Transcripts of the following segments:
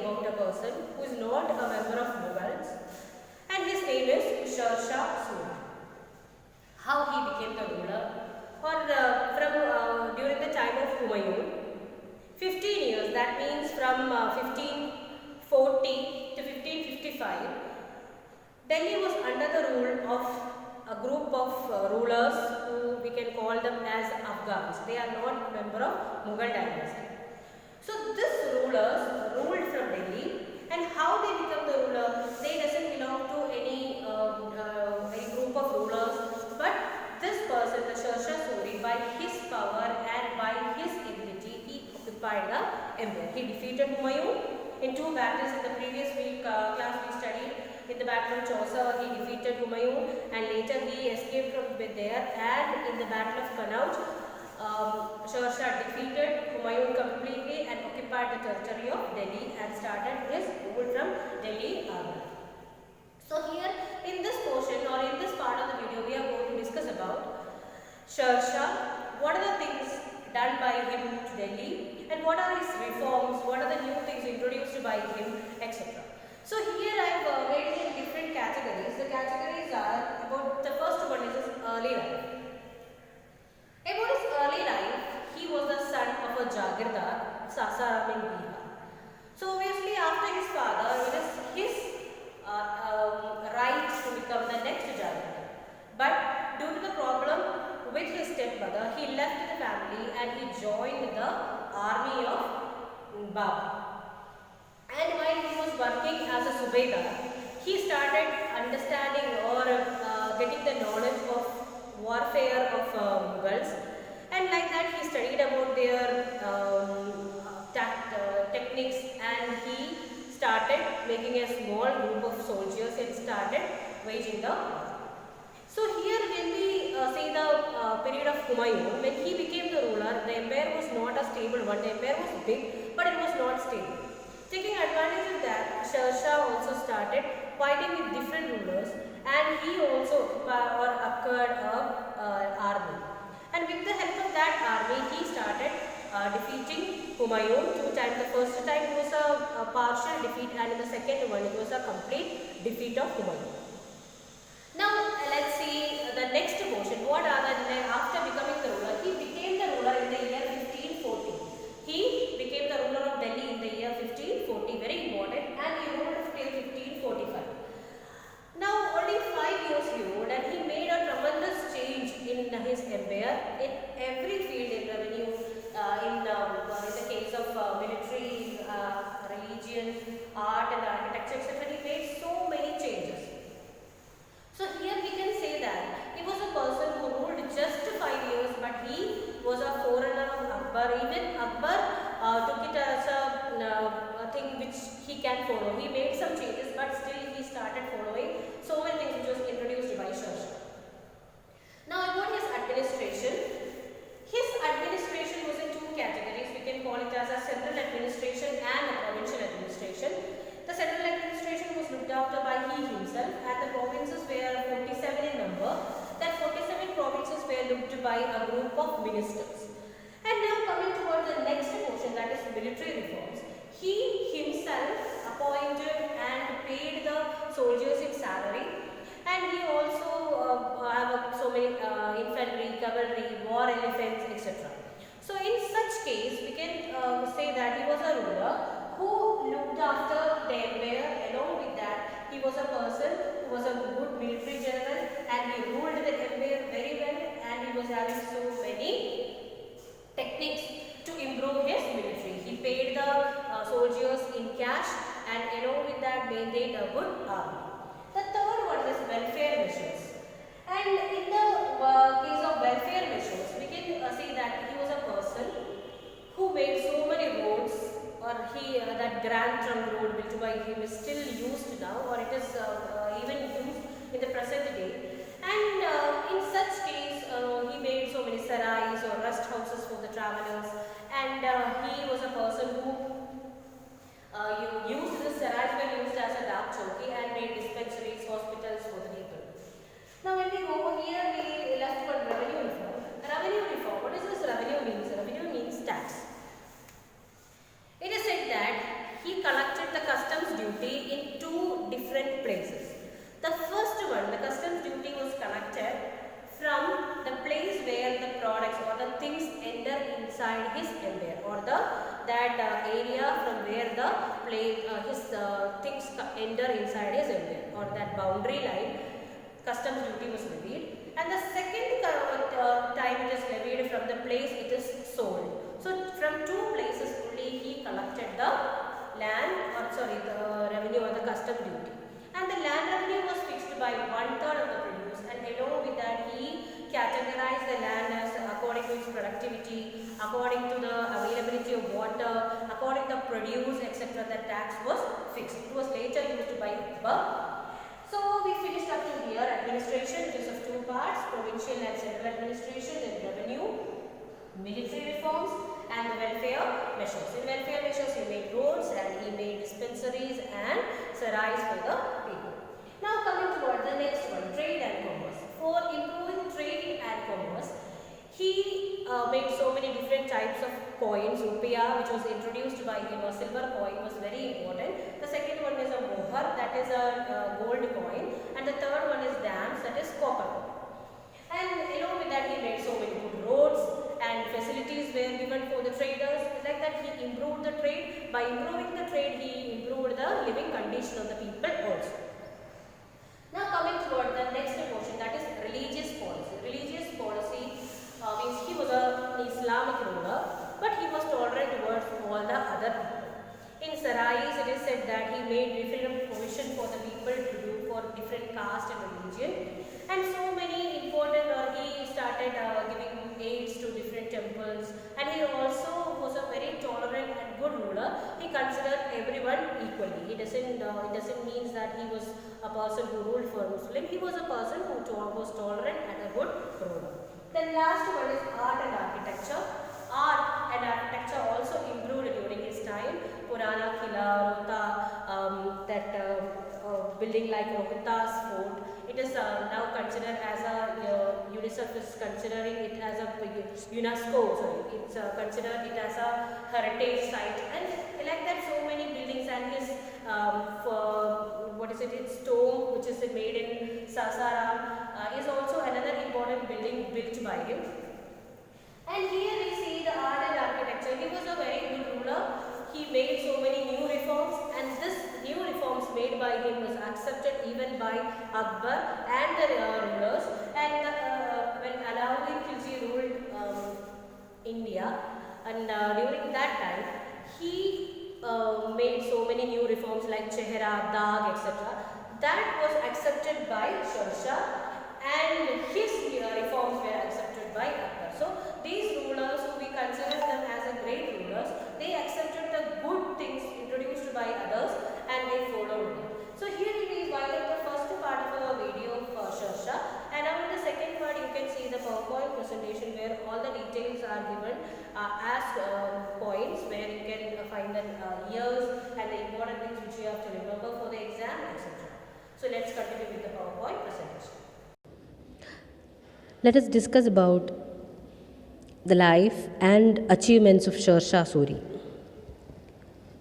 about a person who is not a member of Mughals, and his name is Sher Shah Suri. How he became the ruler, or from during the time of Humayun, 15 years, that means from 1540 to 1555, Delhi was under the rule of a group of rulers who we can call them as Afghans. They are not a member of Mughal dynasty. So this rulers ruled from Delhi, and how they become the ruler, they doesn't belong to any group of rulers, but this person, the Sher Shah Suri, by his power and by his ability, he occupied the empire. He defeated Humayun in 2 battles. In the previous week class we studied. In the battle of Chaucer, he defeated Humayun, and later he escaped from there, and in the battle of Kannauj, Sher Shah defeated Humayun completely and occupied the territory of Delhi and started his rule from Delhi Agra. So here in this portion or in this part of the video, we are going to discuss about Sher Shah, what are the things done by him to Delhi, and what are his reforms, what are the new things introduced by him, etc. So here I have made it in different categories. The categories are about, the first one is his early life. About his early life, he was the son of a Jagirdar, Sasaram in Bihar. So obviously after his father, it is his right to become the next Jagirdar. But due to the problem with his stepmother, he left the family and he joined the army of Babur. And while he was working as a Subedar, he started understanding or getting the knowledge of warfare of Mughals, and like that he studied about their techniques, and he started making a small group of soldiers and started waging the war. So here when we see the period of Humayun, when he became the ruler, the empire was not a stable one. The empire was big, but it was not stable. Taking advantage of that, Sher Shah also started fighting with different rulers, and he also acquired an army. And with the help of that army, he started defeating Humayun 2 times. The first time it was a partial defeat, and in the second one it was a complete defeat of Humayun. Now let's see the next portion. What are the, after becoming the ruler, he became the ruler in the year 1540. He became the ruler of Delhi in the year 1540, very important, and he ruled till 1545. Now only 5 years he ruled, and he made a tremendous change in his empire in every field, in revenue, in the case of military, religion, art and architecture, etc. He made so many changes. So here we can say that he was a person who ruled just 5 years, but he was a forerunner of Akbar. Even Akbar took it as a thing which he can follow. He made some changes, but still he started following so many things which was introduced by Sher Shah. Now about his administration. His administration was in 2 categories. We can call it as a central administration and a provincial administration. The central administration was looked after by he himself, and the provinces were 47 in number. That 47 provinces were looked by a group of ministers. And now coming towards the next portion, that is military reforms. He himself appointed and paid the soldiers in salary, and he also have so many infantry, cavalry, war elephants, etc. So in such case, we can say that he was a ruler who looked after the empire. Along with that, he was a person who was a good military general, and he ruled the empire very well, and he was having so many techniques to improve his military. He paid the soldiers in cash, and along with that maintained a good army. The third one is welfare measures. And in the case of welfare measures, we can see that he was a person who made so many roads, or that Grand Trunk Road built by him is still used now, or it is even used in the present day. And in such case, he made so many sarais or rest houses for the travelers, and he was a person who used the sarais were used as a dak chowki and made dispensaries, hospitals for the people. Now when we go over here, we left for revenue reform. Revenue reform, what does this revenue means? Revenue means tax. It is said that he collected the area from where the his things enter inside his empire, or that boundary line customs duty was levied. And the second time it is levied from the place it is sold. So from two places only he collected the land, or sorry, the revenue or the custom duty. And the land revenue was fixed by 1/3 of the produce, and along with that he categorized the land as according to its productivity, according to the availability of water, according to the produce, etc. The tax was fixed. It was later used by Akbar. So we finished up to here. Administration, it is of two parts: provincial and central administration, then revenue, military reforms, and the welfare measures. In welfare measures he made roads and he made dispensaries and sarais for the people. Now coming toward the next one, trade and commerce. For improving trade and commerce, he made so many different types of coins. Rupiah, which was introduced by him, a silver coin, was very important. The second one is a mohar, that is a gold coin, and the third one is dams, that is copper. And along with that he made so many good roads and facilities were given for the traders. Like that he improved the trade. By improving the trade he improved the living condition of the people also. Now coming toward the next portion, that is religious policy. Religious policy means he was an Islamic ruler, but he was tolerant towards all the other people. In sarais it is said that he made different provision for the people to do for different caste and religion, and so many important, or he started giving aids to different temples, and he also was a very tolerant and good ruler. He considered everyone equally. It doesn't mean that he was a person who ruled for Muslim. He was a person who was tolerant and a good ruler. Then last one is art and architecture. Art and architecture also improved during his time. Purana Kila, Rota, building like Rohtas Fort, it is now considered as a UNICEF is considering it as a UNESCO. Sorry, it's considered it as a heritage site, and like that so many buildings. And his its tomb, which is made in Sasaram, is also another important building built by him. And here we see the art and architecture. He was a very good ruler. He made so many new reforms, and this new reforms made by him was accepted even by Akbar and the rulers. And when Alauddin Khilji ruled India, and during that time he made so many new reforms like Chehra, Dag, etc. That was accepted by Sher Shah, and his reforms were accepted by Akbar. So these rulers, who we consider them as a great rulers, they accepted the good things introduced by others and they followed them. So here we wind up the first part of our video of Sher Shah, and now in the second part you can see the PowerPoint presentation where all the details are given as points, where you can find the years and the important things which you have to remember for the exam, etc. So let's continue with the PowerPoint presentation. Let us discuss about the life and achievements of Sher Shah Suri,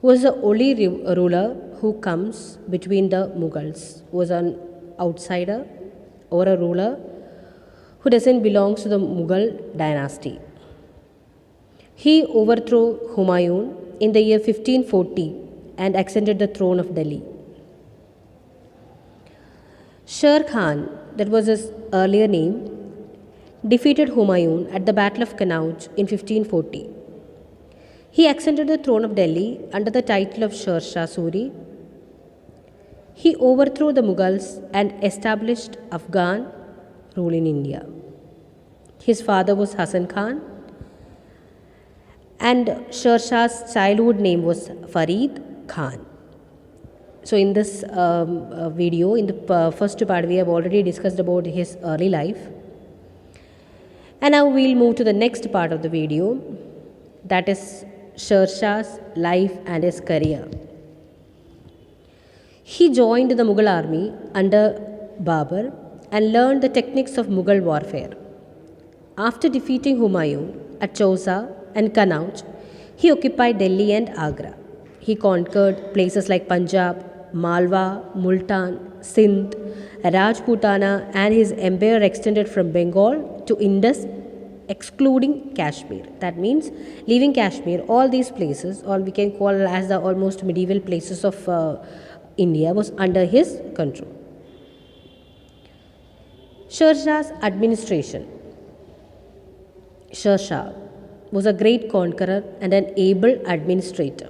who was the only ruler who comes between the Mughals, who was an outsider or a ruler who doesn't belong to the Mughal dynasty. He overthrew Humayun in the year 1540 and ascended the throne of Delhi. Sher Khan, that was his earlier name, defeated Humayun at the Battle of Kannauj in 1540. He ascended the throne of Delhi under the title of Sher Shah Suri. He overthrew the Mughals and established Afghan rule in India. His father was Hasan Khan, and Sher Shah's childhood name was Farid Khan. So in this video, in the first part, we have already discussed about his early life. And now we'll move to the next part of the video, that is Sher Shah's life and his career. He joined the Mughal army under Babur and learned the techniques of Mughal warfare. After defeating Humayun at Chausa and Kannauj, he occupied Delhi and Agra. He conquered places like Punjab, Malwa, Multan, Sindh, Rajputana, and his empire extended from Bengal to Indus excluding Kashmir. That means leaving Kashmir, all these places, or we can call as the almost medieval places of India, was under his control. Sher Shah's administration. Sher Shah was a great conqueror and an able administrator.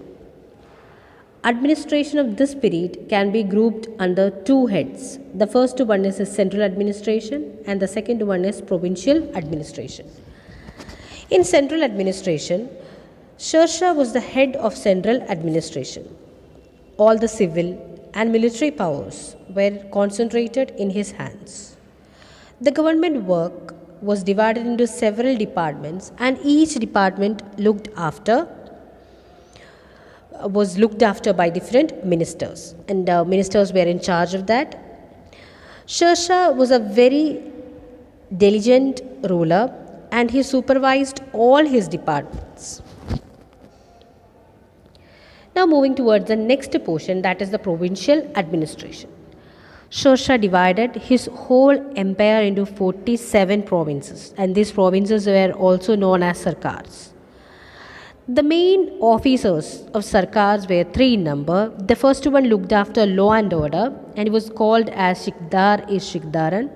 Administration of this period can be grouped under two heads. The first one is his central administration and the second one is provincial administration. In central administration, Sher Shah was the head of central administration. All the civil and military powers were concentrated in his hands. The government work was divided into several departments and each department was looked after by different ministers, and ministers were in charge of that. Sher Shah was a very diligent ruler and he supervised all his departments. Now moving towards the next portion, that is the provincial administration. Sher Shah divided his whole empire into 47 provinces, and these provinces were also known as sarkars. The main officers of sarkars were three in number. The first one looked after law and order and was called as Shikdaran.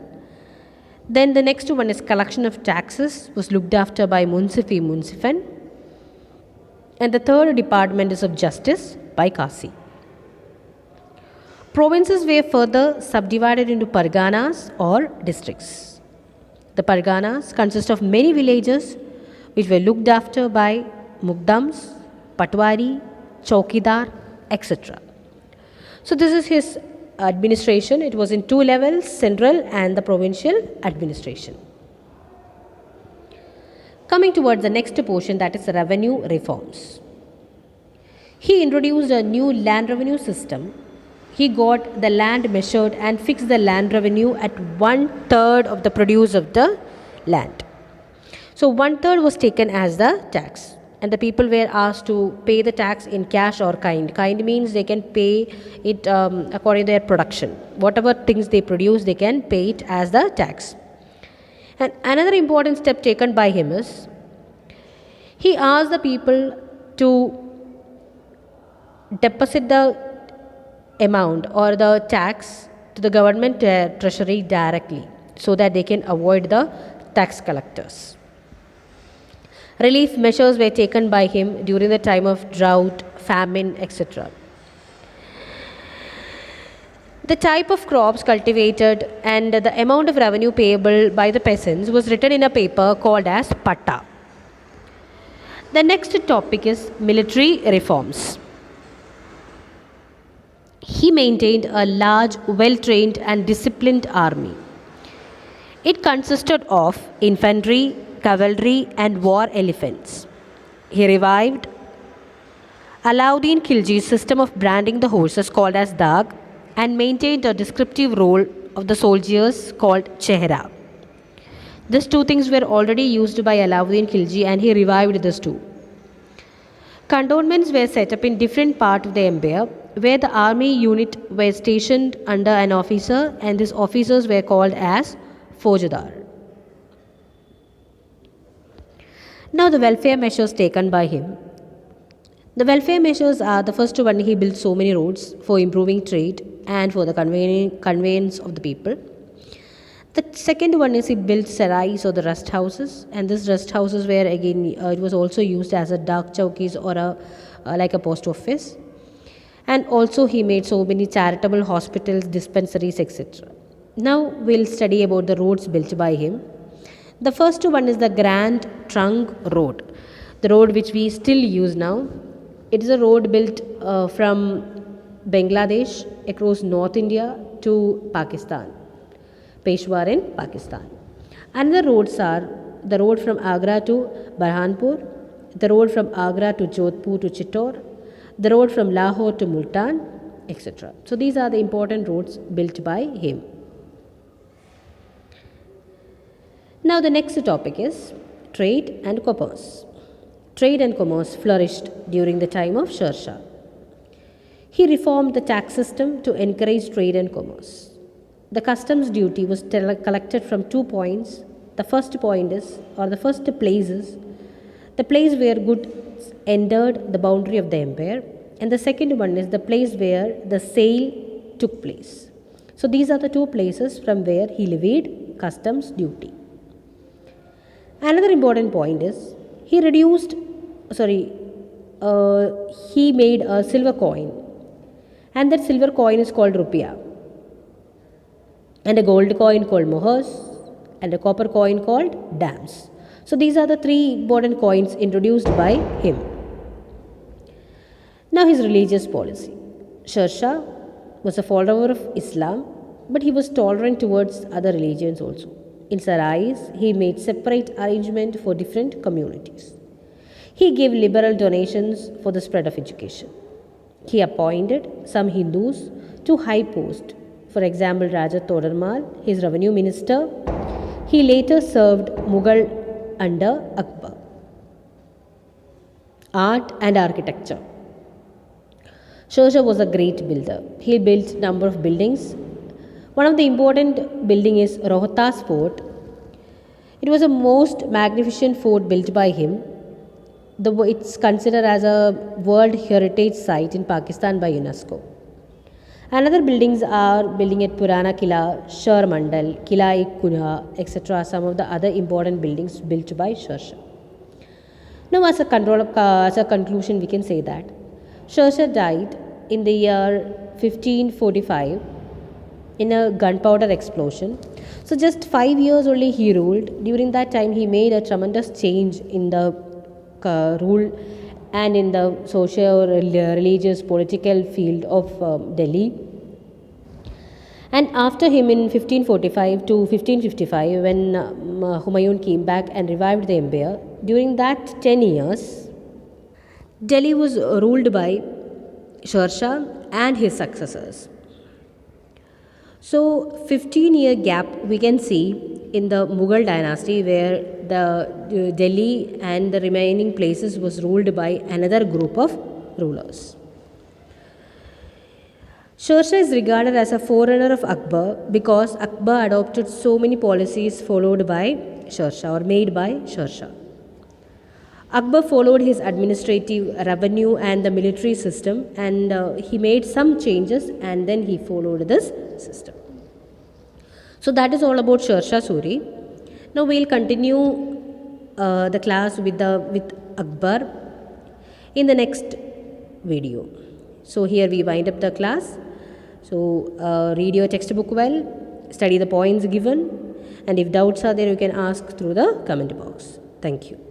Then the next one is collection of taxes, was looked after by Munsifan. And the third department is of justice by Kasi. Provinces were further subdivided into parganas or districts. The parganas consist of many villages which were looked after by Mukdams, Patwari, Chowkidar, etc. So this is his administration. It was in two levels, central and the provincial administration. Coming towards the next portion, that is revenue reforms. He introduced a new land revenue system. He got the land measured and fixed the land revenue at 1/3 of the produce of the land. So 1/3 was taken as the tax, and the people were asked to pay the tax in cash or kind. Kind means they can pay it according to their production. Whatever things they produce, they can pay it as the tax. And another important step taken by him is he asked the people to deposit the amount or the tax to the government treasury directly so that they can avoid the tax collectors. Relief measures were taken by him during the time of drought, famine, etc. The type of crops cultivated and the amount of revenue payable by the peasants was written in a paper called as Patta. The next topic is military reforms. He maintained a large, well-trained and disciplined army. It consisted of infantry, cavalry and war elephants. He revived Alauddin Khilji's system of branding the horses called as Dag and maintained a descriptive role of the soldiers called Chehra. These two things were already used by Alauddin Khilji and he revived these two. Cantonments were set up in different parts of the empire where the army unit were stationed under an officer and these officers were called as Faujdar. Now the welfare measures taken by him. The welfare measures are, the first one, he built so many roads for improving trade and for the conveyance of the people. The second one is he built sarais or the rest houses, and these rest houses were again, it was also used as a dak chowkis or like a post office. And also he made so many charitable hospitals, dispensaries, etc. Now we'll study about the roads built by him. The first one is the Grand Trunk Road, the road which we still use now. It is a road built from Bangladesh across North India to Pakistan, Peshawar in Pakistan. Another roads are the road from Agra to Burhanpur, the road from Agra to Jodhpur to Chittor, the road from Lahore to Multan, etc. So these are the important roads built by him. Now the next topic is trade and commerce. Trade and commerce flourished during the time of Sher Shah. He reformed the tax system to encourage trade and commerce. The customs duty was collected from 2 points, The first point is, or the first place is, the place where goods entered the boundary of the empire, and the second one is the place where the sale took place. So these are the two places from where he levied customs duty. Another important point is he made a silver coin, and that silver coin is called rupiah, and a gold coin called mohurs, and a copper coin called dams. So these are the three important coins introduced by him. Now his religious policy. Sher Shah was a follower of Islam, but he was tolerant towards other religions also. In Sarais, he made separate arrangement for different communities. He gave liberal donations for the spread of education. He appointed some Hindus to high post. For example, Raja Todarmal, his revenue minister. He later served Mughal under Akbar. Art and architecture. Sher Shah was a great builder. He built number of buildings. One of the important building is Rohtas Fort. It was the most magnificent fort built by him. It's considered as a World Heritage Site in Pakistan by UNESCO. Another buildings are building at Purana Kila, Sher Mandal, Kila-i-Kunha, etc. Some of the other important buildings built by Sher Shah. Now, as a conclusion, we can say that Sher Shah died in the year 1545 in a gunpowder explosion. So, just 5 years only he ruled. During that time, he made a tremendous change in the rule and in the social, religious, political field of Delhi. And after him in 1545 to 1555, when Humayun came back and revived the empire, during that 10 years, Delhi was ruled by Sher Shah and his successors. So 15-year gap we can see in the Mughal dynasty, where the Delhi and the remaining places was ruled by another group of rulers. Sher Shah is regarded as a forerunner of Akbar because Akbar adopted so many policies followed by Sher Shah or made by Sher Shah. Akbar followed his administrative, revenue and the military system, and he made some changes and then he followed this system. So that is all about Sher Shah Suri. Now we will continue the class with Akbar in the next video. So here we wind up the class. So read your textbook well, study the points given, and if doubts are there you can ask through the comment box. Thank you.